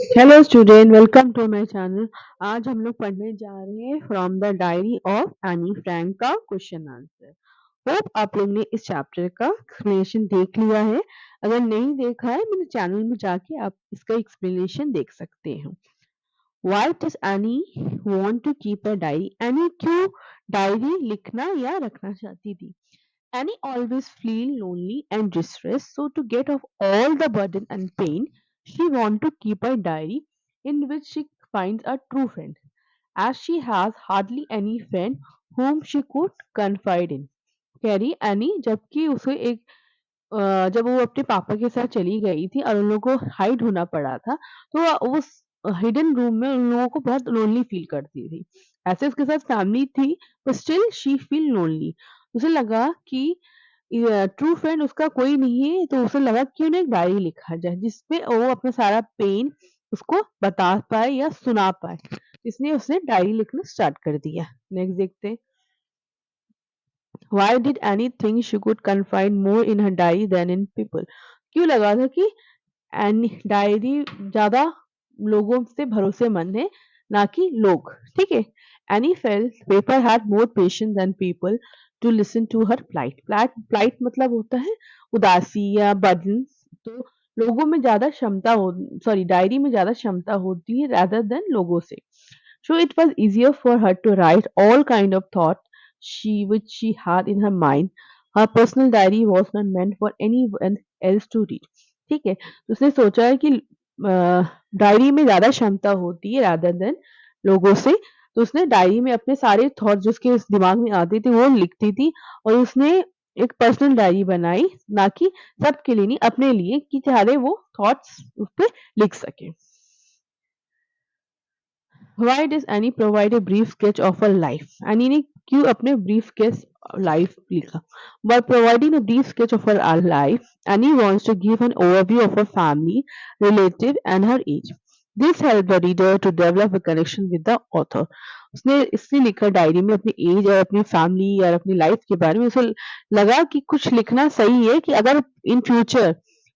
Hello student, welcome to my channel. आज हम लोग पढ़ने जा रहे हैं from the diary of Anne Frank का क्वेश्चन आंसर। होप आप लोग ने इस चैप्टर का एक्सप्लेनेशन देख लिया है। अगर नहीं देखा है मेरे चैनल में जाके आप इसका एक्सप्लेनेशन देख सकते हैं। Why does Anne want to keep a diary? Anne क्यों डायरी लिखना या रखना चाहती थी? Annie always feel lonely and distressed, so to get off all the burden and pain, she want to keep a diary in which she finds a true friend, as she has hardly any friend whom she could confide in. कह रही any जबकि उसे एक जब वो अपने पापा के साथ चली गई थी और उन लोगों को हाइड होना पड़ा था, तो उस हिडन रूम में उन लोगों को बहुत लोनली फील करती थी। ऐसे उसके साथ फैमिली थी, but still she feel lonely. उसे लगा कि ट्रू फ्रेंड उसका कोई नहीं है, तो उसे लगा क्यों ना एक डायरी लिखा जाए जिसपे वो अपना सारा पेन उसको बता पाए या सुना पाए। इसलिए उसने डायरी लिखना स्टार्ट कर दिया। नेक्स्ट देखते हैं। Why did Annie think she could confide more in her diary than in people? क्यों लगा था कि एनी डायरी ज्यादा लोगों से भरोसेमंद है, ना कि लोग। ठीक है। Anne felt paper had more patience than people to listen to her plight. Plight मतलब होता है उदासी या बर्डन। तो लोगों में ज्यादा क्षमता हो, सॉरी डायरी में ज्यादा क्षमता होती है rather than लोगों से। So it was easier for her to write all kind of thought which she had in her mind. Her personal diary was not meant for anyone else to read. ठीक है, तो उसने सोचा है कि diary में ज़्यादा क्षमता होती है rather than लोगों से। तो उसने डायरी में अपने सारे थॉट जो उसके उस दिमाग में आते थे वो लिखती थी, और उसने एक पर्सनल डायरी बनाई, ना कि सबके लिए नहीं, अपने लिए, कि चाहे वो थॉट्स उस पे लिख सके। Why does Annie provide a brief sketch of her life? Annie ने क्यों अपने brief sketch life लिखा? By providing a brief sketch of her life, Annie wants to give an overview of her family, relative, and her age. This helps the reader to develop a connection with the author. उसने इसलिए लिखा diary में अपनी as और अपनी family और अपनी life के बारे में। उसे लगा कि कुछ लिखना सही है कि अगर इन फ्यूचर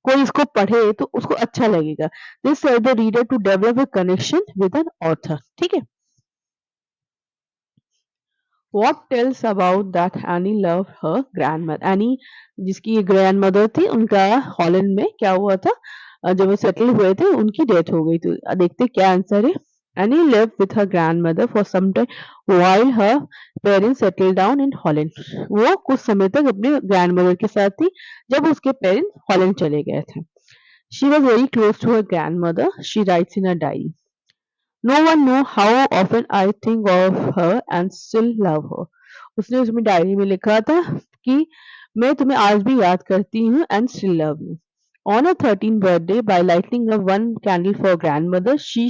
कोई इसको पढ़े तो उसको अच्छा लगेगा। This help the reader to develop a connection with an author. ठीक है। What tells about that Annie love her grandmother? Annie जिसकी ग्रैंड मदर थी, उनका हॉलैंड में क्या हुआ था, जब वो सेटल हुए थे उनकी डेथ हो गई थी। देखते क्या आंसर है। Annie lived with her grandmother for some time while her parents settle down in Holland. वो कुछ समय तक अपने ग्रैंडमदर के साथ थी जब उसके पेरेंट्स हॉलैंड चले गए थे। She was very close to her grandmother, she writes in her diary. No one know how often I think of her and still love her. उसने उसमें डायरी में लिखा था कि मैं तुम्हें आज भी याद करती हूँ and still love you. On her 13th birthday, by lighting up one candle for grandmother, she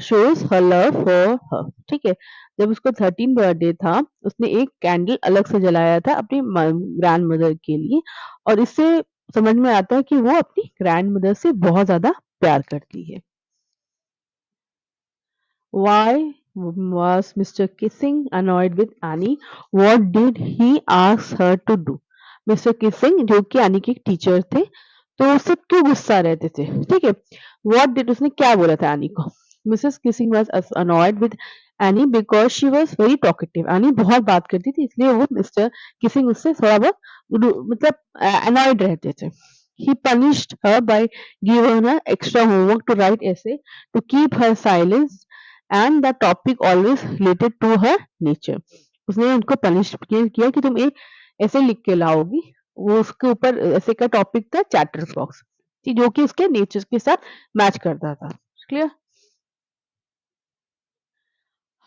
shows her love for her. ठीक है। जब उसको 13 बर्थडे था, उसने एक कैंडल अलग से जलाया था अपनी ग्रैंड मदर के लिए, और इससे समझ में आता है कि वो अपनी ग्रैंड मदर से बहुत ज्यादा प्यार करती है। Why was Mr. Kissing annoyed with Annie? What did he ask her to do? Mister Keesing जो कि एनी के टीचर थे, तो उससे क्यों गुस्सा रहते थे? ठीक है। व्हाट डिड उसने क्या बोला था एनी को? Mrs kissing was annoyed with any because she was very talkative. Any बहुत बात करती थी, इसलिए वो मिस्टर किसिंग उससे थोड़ा बहुत मतलब annoyed रहते थे। He punished her by giving her extra homework to write essay to keep her silence and the topic always related to her nature. उसने उनको पनिश किया कि तुम एक ऐसे लिख के लाओगी। वो उसके ऊपर ऐसे का टॉपिक था चैटर बॉक्स, कि जो कि उसके नेचर के साथ मैच करता था। Clear?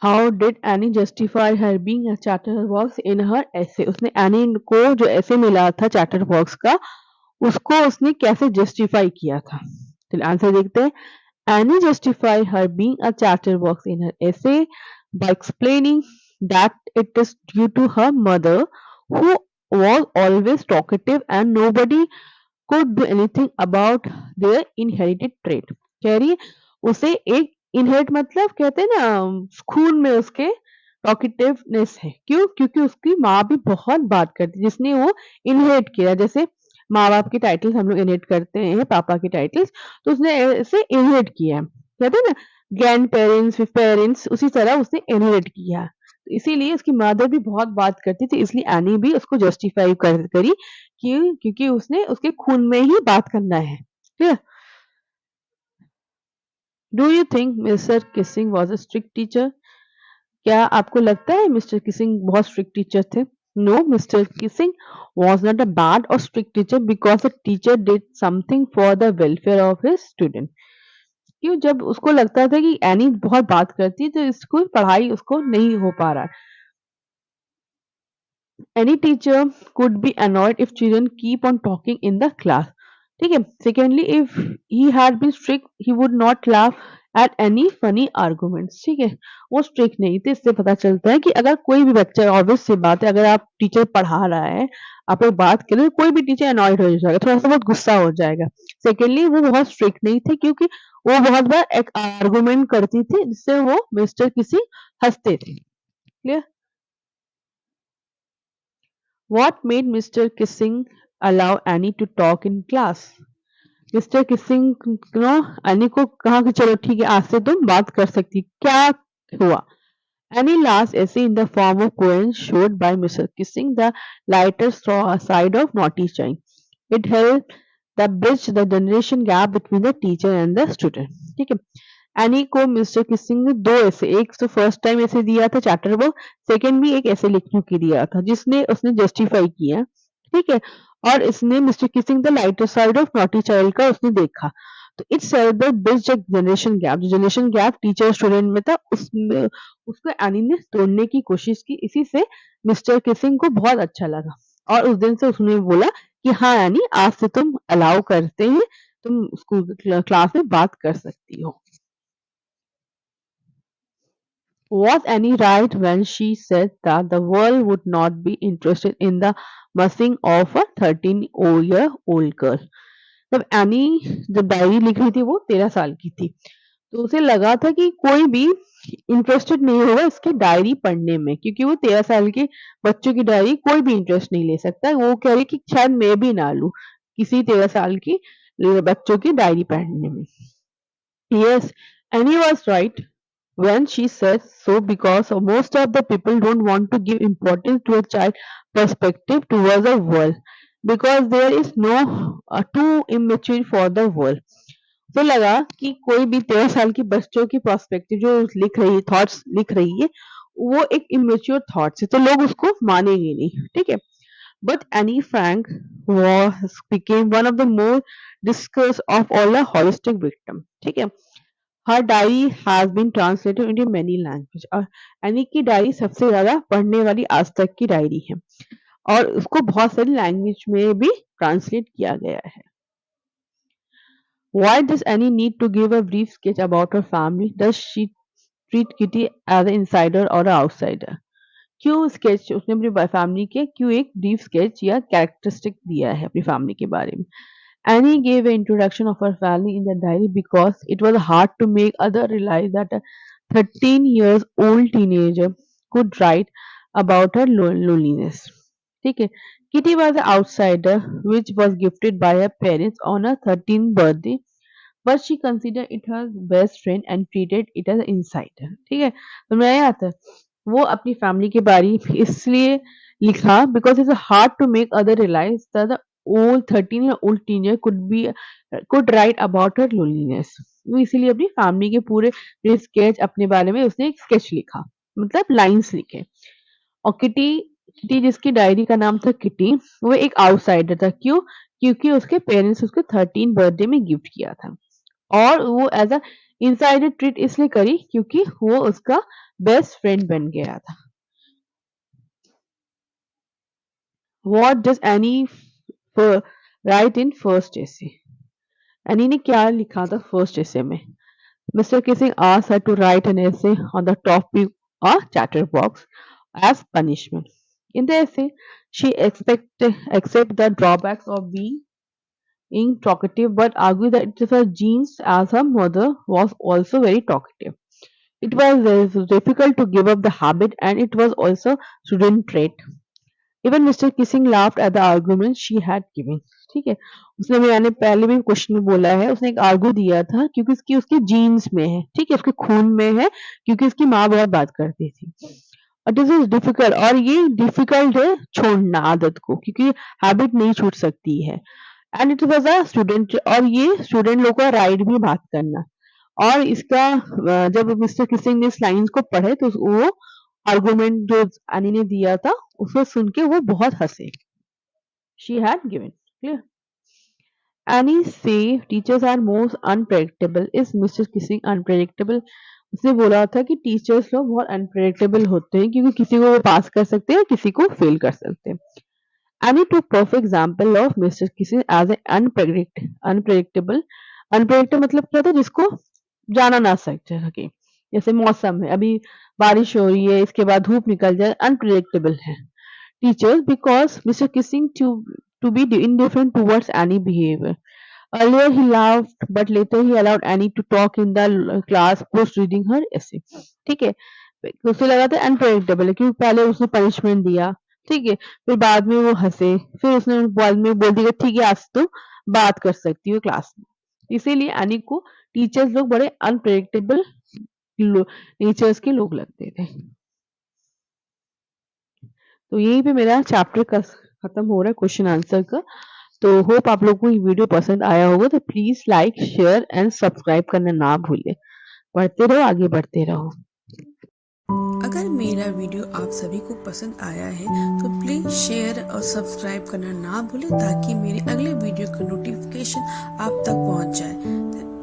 How did Annie justify her being a chatter box in her essay? उसने एनी को जो ऐसे मिला था चैटर बॉक्स का, उसको उसने कैसे जस्टिफाई किया था? चलिए आंसर देखते हैं। Annie justified her being a chatterbox in her essay by explaining that it is due to her mother, who was always talkative and nobody could do anything about their inherited trait. कह रही है उसे एक inherit मतलब कहते हैं ना, खून में उसके टॉकेटिवनेस है। क्यों? क्योंकि उसकी माँ भी बहुत बात करती, जिसने वो इनहेरिट किया। जैसे माँ बाप के टाइटल्स हम लोग इनहेरिट करते हैं, पापा के टाइटल्स, तो उसने ऐसे इनहेरिट किया है। कहते हैं ना, ग्रैंड पेरेंट्स, फिर पेरेंट्स, उसी तरह उसने इनहेरिट किया। तो इसीलिए उसकी मदर भी बहुत बात करती थी, इसलिए एनी भी उसको जस्टिफाई करी कि क्योंकि उसने उसके खून में ही बात करना है। Clear? Do you think mister Keesing was a strict teacher? क्या आपको लगता है मिस्टर किसिंग बहुत स्ट्रिक्ट टीचर थे? No, mister Keesing was not a bad और strict teacher because the teacher did something for the welfare of his student. क्यों? जब उसको लगता था कि एनी बहुत बात करती है, तो इसको पढ़ाई उसको नहीं हो पा रहा है। Any teacher could be annoyed if children keep on talking in the class. ठीक है? Secondly, if he had been strict, he would not laugh at any funny arguments. ठीक है? वो strict नहीं थे, इससे पता चलता है कि अगर कोई भी बच्चा, ऑब्वियस सी बात है, अगर आप टीचर पढ़ा रहा है, आप लोग बात कर रहे हो, कोई भी टीचर annoyed हो जाएगा, थोड़ा-सा बहुत गुस्सा हो जाएगा। सेकेंडली, वो बहुत strict नहीं थे क्योंकि वो बहुत बार एक आर्गुमेंट करती थी, जिससे वो मिस्टर किसी हँसते थे। Clear? What made Mr. Kissing allow Annie to talk in class? Mister Keesing any को कहा कि चलो ठीक है, आज से तुम बात कर सकती। क्या हुआ? Any last essay in the form of poem showed by Mr. Kissing the lighter side of naughty shine. It helped the bridge the generation gap between the teacher and the student. ठीक है? Any को mister Keesing ने 2 ऐसे, एक तो first time ऐसे दिया था चैप्टर वर्क, सेकंड भी एक ऐसे लिखने के दिया था, जिसने उसने जस्टिफाई किया, ठीक है? और इसने mister Keesing the lighter side of naughty child का उसने देखा। तो it's celebrate bridge the generation gap, जो जनरेशन गैप टीचर स्टूडेंट में था, उसमें उसको एनी ने तोड़ने की कोशिश की। इसी से मिस्टर किसिंग को बहुत अच्छा लगा और उस दिन से उसने बोला कि हाँ एनी, आज से तुम अलाउ करते हैं, तुम स्कूल क्लास में बात कर सकती हो। Was Annie right when she said that the world would not be interested in the mussing of a 13-year-old girl? जब एनी जब डायरी लिख रही थी, वो 13 साल की थी, तो उसे लगा था कि कोई भी इंटरेस्टेड नहीं होगा इसकी डायरी पढ़ने में, क्योंकि वो 13 साल के बच्चों की डायरी कोई भी इंटरेस्ट नहीं ले सकता। वो कह रही कि शायद मैं भी ना लूं किसी 13 साल की बच्चों की डायरी पढ़ने में। Yes, Annie was right when she said so because most of the people don't want to give importance to a child perspective towards the world because there is no too immature for the world. तो लगा कि कोई भी 13 साल की बच्चों की perspective जो लिख रही है, थॉट्स लिख रही है, वो एक इमेच्योर थॉट्स है, तो लोग उसको मानेंगे नहीं, ठीक है? But Annie Frank was became one of the more discussed of all the holistic victim, ठीक है? Her diary has been translated into many languages और एनी की डायरी सबसे ज़्यादा पढ़ने वाली आज तक की डायरी है और उसको बहुत सारी लैंग्वेज में भी ट्रांसलेट किया गया है। Why does Annie need to give a brief sketch about her family? Does she treat Kitty as an insider or an outsider? क्यों स्केच उसने अपनी फैमिली के क्यों एक ब्रीफ स्केच या कैरेक्टरिस्टिक दिया है अपनी फैमिली के बारे में? Annie gave an introduction of her family in the diary because it was hard to make others realize that a 13 years old teenager could write about her loneliness. ठीक है? Kitty was an outsider which was gifted by her parents on her 13th birthday, but she considered it her best friend and treated it as an insider. ठीक है? तो मैं आता है वो अपनी फैमिली के बारे में इसलिए लिखा because it's hard to make other realize that the old 13-year-old teenager could write about her loneliness. वो इसीलिए अपनी फैमिली के पूरे स्केच अपने बारे में उसने एक स्केच लिखा, मतलब लाइंस लिखे। और किटी किटी जिसकी डायरी का नाम था किटी, वो एक आउटसाइडर था। क्यों? क्योंकि उसके पेरेंट्स उसको 13 बर्थडे में गिफ्ट किया था और वो एज़ अ इनसाइडर ट्रीट इसलिए करी क्योंकि वो उसका बेस्ट फ्रेंड बन गया था। व्हाट डज़ एनी फ right in first essay? Any ने क्या लिखा था फर्स्ट एसे में? Mr. Kissing asked her to write an essay on the topic of chatterbox as punishment. In the essay, she accept the drawbacks of being talkative but argued that it is her genes as her mother was also very talkative. It was difficult to give up the habit and it was also student trait. Even mister Keesing laughed at the argument she had given. ठीक है, उसने मैंने पहले भी question में बोला है, उसने एक आर्गू दिया था क्योंकि उसकी उसके जीन्स में है, ठीक है, उसके खून में है, क्योंकि उसकी माँ बहुत बात करती थी। दिस इज डिफिकल्ट, और ये डिफिकल्ट है छोड़ना आदत को, क्योंकि हैबिट नहीं छूट सकती है। And it was a student, और ये स्टूडेंट लोग का राइट भी बात करना। और इसका जब मिस्टर किसिंग ने इस लाइन्स को पढ़े तो वो आर्गुमेंट जो एनी ने दिया था उसको सुन के वो बहुत हंसे। She had given clear. Annie says teachers are most unpredictable, is mister Keesing unpredictable. उसने बोला था कि टीचर्स लोग बहुत अनप्रेडिक्टेबल होते हैं, क्योंकि किसी को वो पास कर सकते हैं, किसी को फेल कर सकते हैं। Annie to perfect example of Mr Keesing as a unpredictable. Unpredictable मतलब क्या था, जिसको जाना ना सके। जैसे मौसम है, अभी बारिश हो रही है, इसके बाद धूप निकल जाए, अनप्रेडिक्टेबल है। Teachers because Mr Keesing to be indifferent towards any behavior. Earlier he laughed, but later he allowed Annie to talk in the class post reading her essay. ठीक है, तो उसे लगा था अनप्रेडिक्टेबल है, क्योंकि पहले उसने पनिशमेंट दिया, ठीक है, फिर बाद में वो हंसे, फिर उसने बाद में बोल दिया ठीक है आज तुम बात कर सकती हो क्लास में। इसीलिए एनी को टीचर्स लोग बड़े अनप्रेडिक्टेबल नेचर्स के लोग लगते थे। तो यहीं पे मेरा चैप्टर का खत्म हो रहा है क्वेश्चन आंसर का। तो होप आप लोगों को ये वीडियो पसंद आया होगा, तो please like share and subscribe करना ना भूलें। पढ़ते रहो, आगे बढ़ते रहो। अगर मेरा वीडियो आप सभी को पसंद आया है तो प्लीज़ शेयर और सब्सक्राइब करना ना भूलें, ताकि मेरे अगले वीडियो का नोटिफिकेशन आप तक पहुंच जाए।